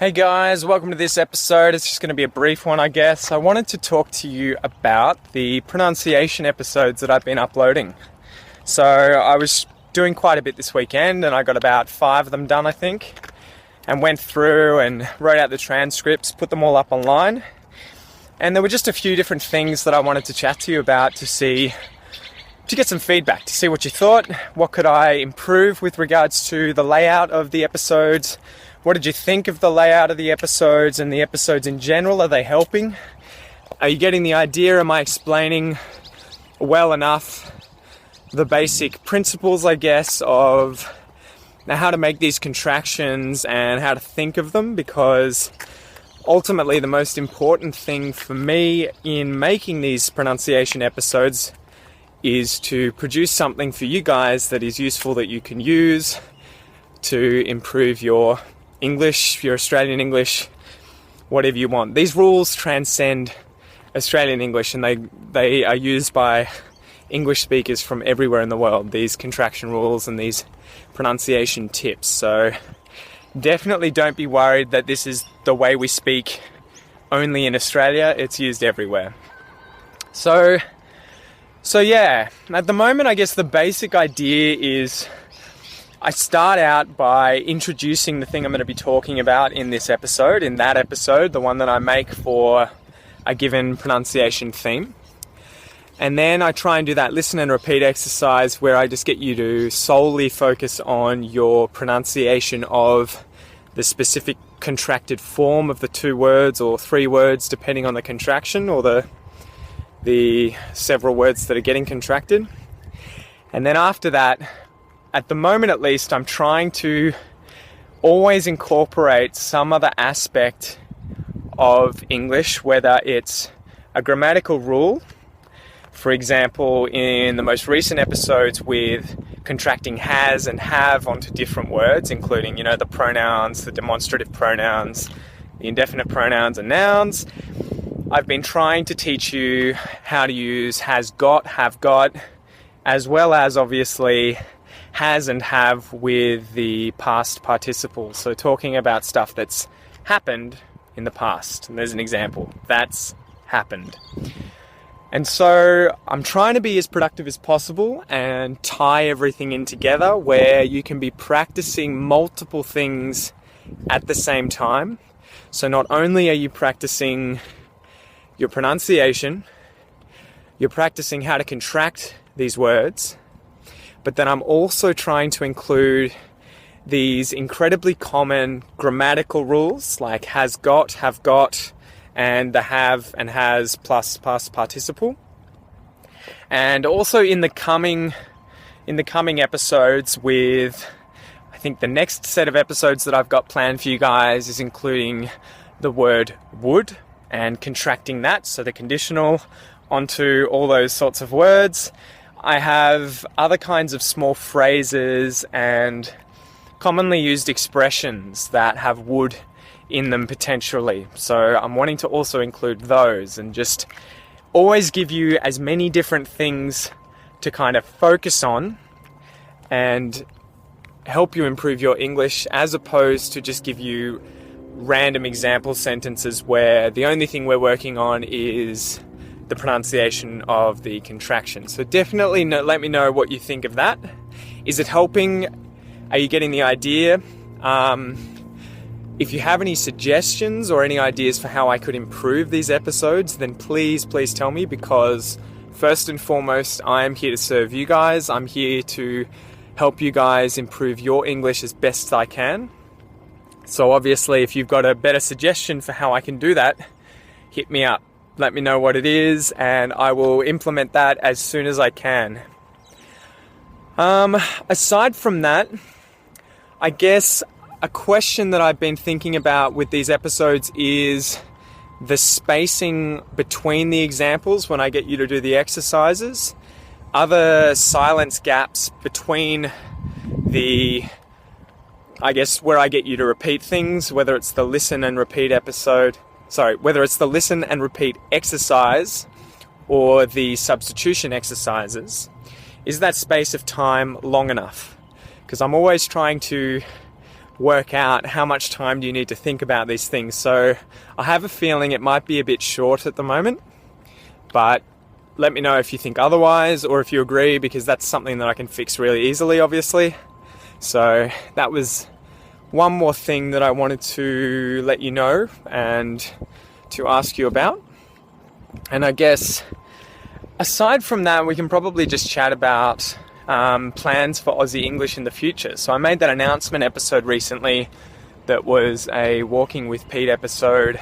Hey guys, welcome to this episode. It's just going to be a brief one, I guess. I wanted to talk to you about the pronunciation episodes that I've been uploading. So I was doing quite a bit this weekend and I got about 5 of them done, I think, and went through and wrote out the transcripts, put them all up online. And there were just a few different things that I wanted to chat to you about to get some feedback, to see what you thought. What could I improve with regards to the layout of the episodes? What did you think of the layout of the episodes and the episodes in general? Are they helping? Are you getting the idea? Am I explaining well enough the basic principles, I guess, of how to make these contractions and how to think of them? Because ultimately the most important thing for me in making these pronunciation episodes is to produce something for you guys that is useful, that you can use to improve your English, your Australian English, whatever you want. These rules transcend Australian English and they are used by English speakers from everywhere in the world, these contraction rules and these pronunciation tips. So definitely don't be worried that this is the way we speak only in Australia. It's used everywhere. So yeah, at the moment I guess the basic idea is I start out by introducing the thing I'm going to be talking about in this episode, in that episode, the one that I make for a given pronunciation theme. And then I try and do that listen and repeat exercise where I just get you to solely focus on your pronunciation of the specific contracted form of the 2 words or 3 words, depending on the contraction or the several words that are getting contracted. And then after that, at the moment at least, I'm trying to always incorporate some other aspect of English, whether it's a grammatical rule. For example, in the most recent episodes with contracting has and have onto different words, including, the pronouns, the demonstrative pronouns, the indefinite pronouns and nouns, I've been trying to teach you how to use has got, have got, as well as obviously has and have with the past participle. So talking about stuff that's happened in the past. And there's an example. That's happened. And so I'm trying to be as productive as possible and tie everything in together where you can be practicing multiple things at the same time. So not only are you practicing your pronunciation, you're practicing how to contract these words, but then I'm also trying to include these incredibly common grammatical rules like has got, have got, and the have and has plus past participle. And also in the coming episodes with, I think the next set of episodes that I've got planned for you guys is including the word would and contracting that, so the conditional onto all those sorts of words. I have other kinds of small phrases and commonly used expressions that have would in them potentially. So I'm wanting to also include those and just always give you as many different things to kind of focus on and help you improve your English, as opposed to just give you random example sentences where the only thing we're working on is the pronunciation of the contraction. So definitely let me know what you think of that. Is it helping? Are you getting the idea? If you have any suggestions or any ideas for how I could improve these episodes, then please tell me, because first and foremost, I am here to serve you guys. I'm here to help you guys improve your English as best I can. So obviously, if you've got a better suggestion for how I can do that, hit me up. Let me know what it is, and I will implement that as soon as I can. Aside from that, I guess a question that I've been thinking about with these episodes is the spacing between the examples when I get you to do the exercises. Other silence gaps between where I get you to repeat things, whether it's the listen and repeat exercise or the substitution exercises. Is that space of time long enough? Because I'm always trying to work out how much time do you need to think about these things. So I have a feeling it might be a bit short at the moment, but let me know if you think otherwise or if you agree, because that's something that I can fix really easily, obviously. So that was one more thing that I wanted to let you know and to ask you about. And I guess aside from that, we can probably just chat about plans for Aussie English in the future. So I made that announcement episode recently that was a Walking with Pete episode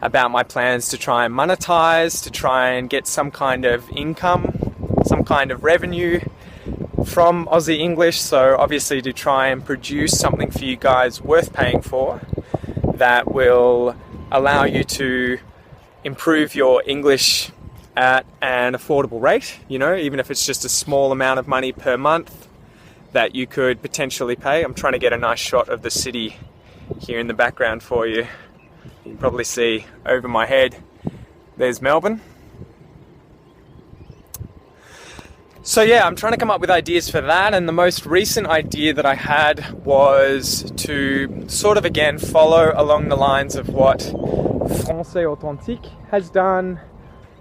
about my plans to try and monetize, to try and get some kind of income, some kind of revenue from Aussie English. So obviously to try and produce something for you guys worth paying for that will allow you to improve your English at an affordable rate, you know, even if it's just a small amount of money per month that you could potentially pay. I'm trying to get a nice shot of the city here in the background for you. You can probably see over my head, there's Melbourne. So yeah, I'm trying to come up with ideas for that, and the most recent idea that I had was to sort of again follow along the lines of what Français Authentique has done.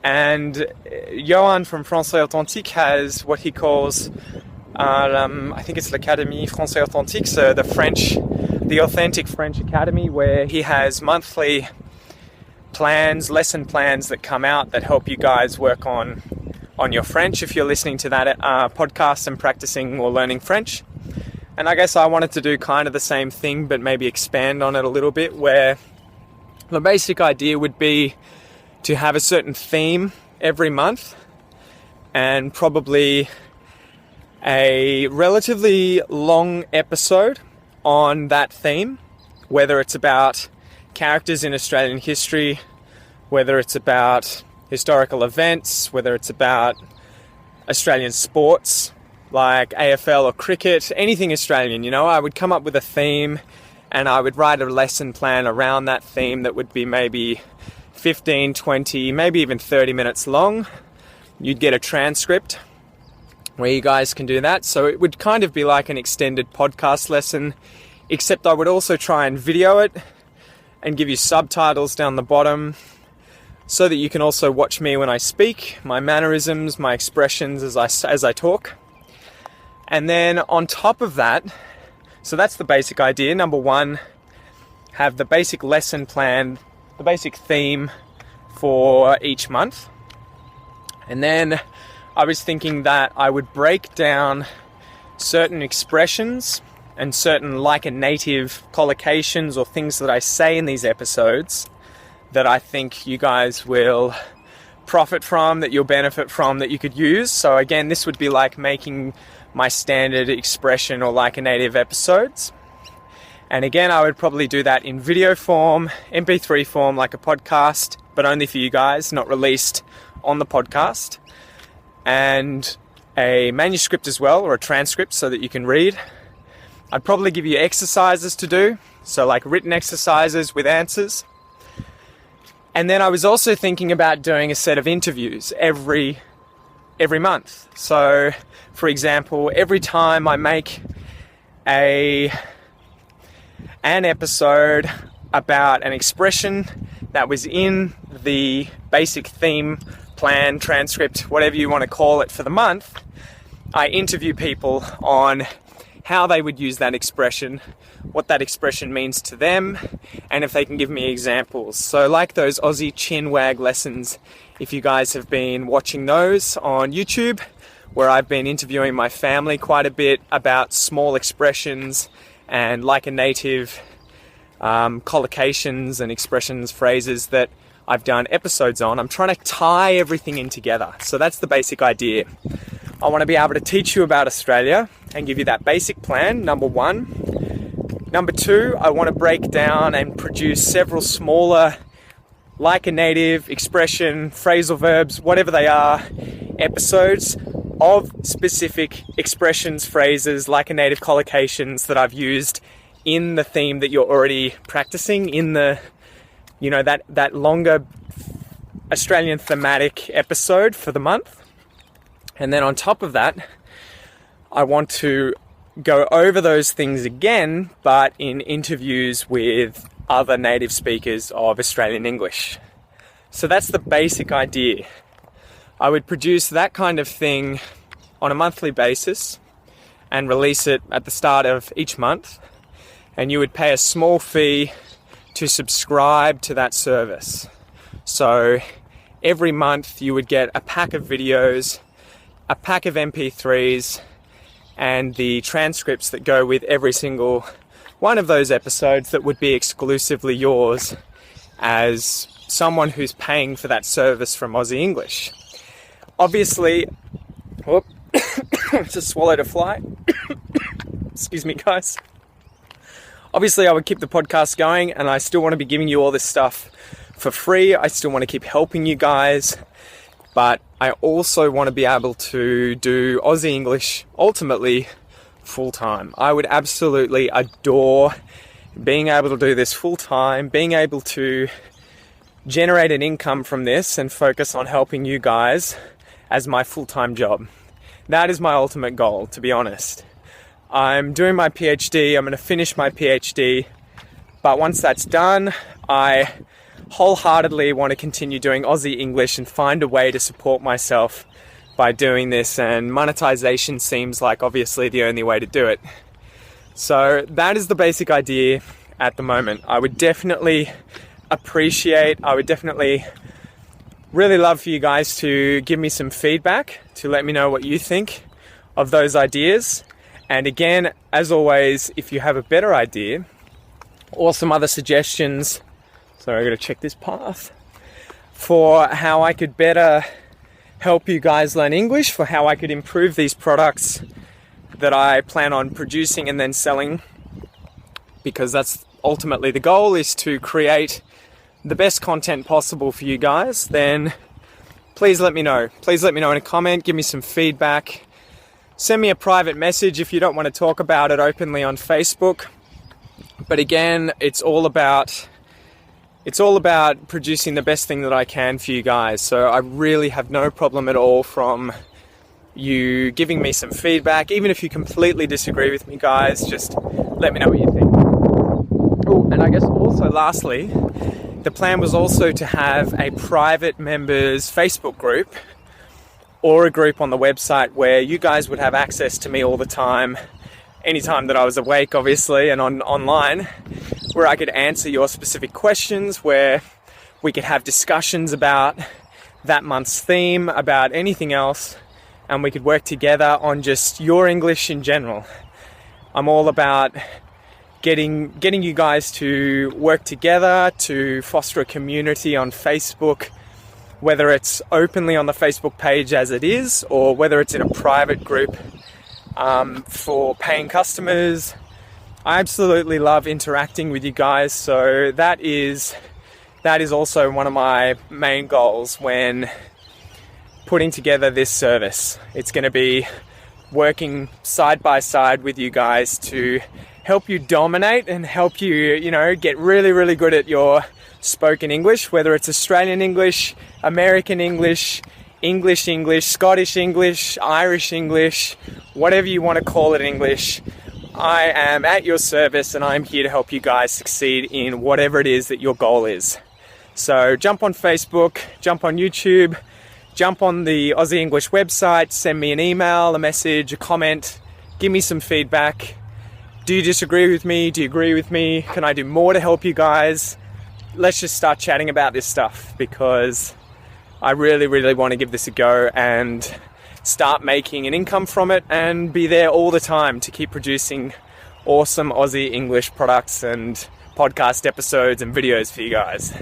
And Johan from Français Authentique has what he calls, I think it's l'Académie Français Authentique, so the Authentic French Academy, where he has monthly plans, lesson plans that come out that help you guys work on your French if you're listening to that podcast and practicing or learning French. And I guess I wanted to do kind of the same thing, but maybe expand on it a little bit, where the basic idea would be to have a certain theme every month and probably a relatively long episode on that theme, whether it's about characters in Australian history, whether it's about historical events, whether it's about Australian sports like AFL or cricket, anything Australian, you know. I would come up with a theme and I would write a lesson plan around that theme that would be maybe 15, 20, maybe even 30 minutes long. You'd get a transcript where you guys can do that. So it would kind of be like an extended podcast lesson, except I would also try and video it and give you subtitles down the bottom so that you can also watch me when I speak, my mannerisms, my expressions as I talk. And then on top of that, so that's the basic idea. Number one, have the basic lesson plan, the basic theme for each month. And then I was thinking that I would break down certain expressions and certain like a native collocations or things that I say in these episodes that I think you guys will profit from, that you'll benefit from, that you could use. So again, this would be like making my standard expression or like a native episodes. And again, I would probably do that in video form, MP3 form, like a podcast, but only for you guys, not released on the podcast. And a manuscript as well, or a transcript so that you can read. I'd probably give you exercises to do, so like written exercises with answers. And then I was also thinking about doing a set of interviews every month. So, for example, every time I make an episode about an expression that was in the basic theme, plan, transcript, whatever you want to call it for the month, I interview people on how they would use that expression, what that expression means to them, and if they can give me examples. So like those Aussie chin wag lessons, if you guys have been watching those on YouTube, where I've been interviewing my family quite a bit about small expressions and like a native collocations and expressions, phrases that I've done episodes on. I'm trying to tie everything in together. So that's the basic idea. I want to be able to teach you about Australia and give you that basic plan, number one. Number two, I want to break down and produce several smaller, like a native expression, phrasal verbs, whatever they are, episodes of specific expressions, phrases, like a native collocations that I've used in the theme that you're already practicing, in the, you know, that longer Australian thematic episode for the month. And then on top of that, I want to go over those things again, but in interviews with other native speakers of Australian English. So that's the basic idea. I would produce that kind of thing on a monthly basis and release it at the start of each month, and you would pay a small fee to subscribe to that service. So every month you would get a pack of videos, a pack of MP3s, and the transcripts that go with every single one of those episodes that would be exclusively yours as someone who's paying for that service from Aussie English. Obviously, just swallowed a fly. Excuse me, guys. Obviously, I would keep the podcast going, and I still want to be giving you all this stuff for free. I still want to keep helping you guys, but I also want to be able to do Aussie English ultimately full-time. I would absolutely adore being able to do this full-time, being able to generate an income from this and focus on helping you guys as my full-time job. That is my ultimate goal, to be honest. I'm doing my PhD, I'm going to finish my PhD, but once that's done, I wholeheartedly want to continue doing Aussie English and find a way to support myself by doing this, and monetization seems like obviously the only way to do it. So that is the basic idea at the moment. I would definitely really love for you guys to give me some feedback, to let me know what you think of those ideas. And again, as always, if you have a better idea or some other suggestions, sorry, I gotta check this path, for how I could better help you guys learn English, for how I could improve these products that I plan on producing and then selling, because that's ultimately the goal, is to create the best content possible for you guys, then please let me know. Please let me know in a comment, give me some feedback. Send me a private message if you don't want to talk about it openly on Facebook. But again, it's all about producing the best thing that I can for you guys. So I really have no problem at all from you giving me some feedback. Even if you completely disagree with me, guys, just let me know what you think. Oh, and I guess also lastly, the plan was also to have a private members Facebook group, or a group on the website where you guys would have access to me all the time, anytime that I was awake, obviously, and online, where I could answer your specific questions, where we could have discussions about that month's theme, about anything else, and we could work together on just your English in general. I'm all about getting you guys to work together, to foster a community on Facebook, whether it's openly on the Facebook page as it is, or whether it's in a private group for paying customers. I absolutely love interacting with you guys, so that is also one of my main goals when putting together this service. It's going to be working side by side with you guys to help you dominate and help you, get really, really good at your spoken English, whether it's Australian English, American English, English, Scottish English, Irish English, whatever you want to call it in English. I am at your service, and I'm here to help you guys succeed in whatever it is that your goal is. So jump on Facebook, jump on YouTube, jump on the Aussie English website, send me an email, a message, a comment, give me some feedback. Do you disagree with me? Do you agree with me? Can I do more to help you guys? Let's just start chatting about this stuff, because I really, really want to give this a go and start making an income from it and be there all the time to keep producing awesome Aussie English products and podcast episodes and videos for you guys.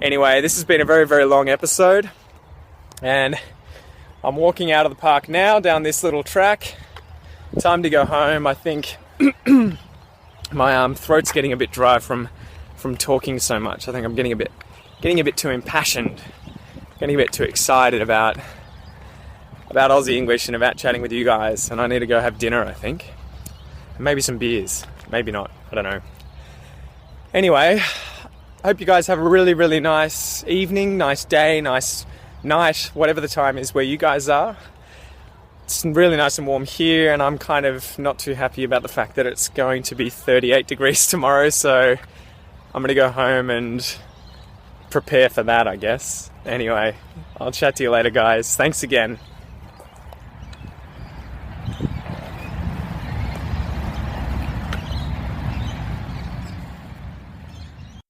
Anyway, this has been a very, very long episode, and I'm walking out of the park now down this little track. Time to go home. I think my throat's getting a bit dry from talking so much. I think I'm getting a bit too impassioned, getting a bit too excited about Aussie English and about chatting with you guys, and I need to go have dinner, I think. And maybe some beers. Maybe not. I don't know. Anyway, I hope you guys have a really, really nice evening, nice day, nice night, whatever the time is where you guys are. it's really nice and warm here, and I'm kind of not too happy about the fact that it's going to be 38 degrees tomorrow, so I'm going to go home and prepare for that, I guess. Anyway, I'll chat to you later, guys. Thanks again.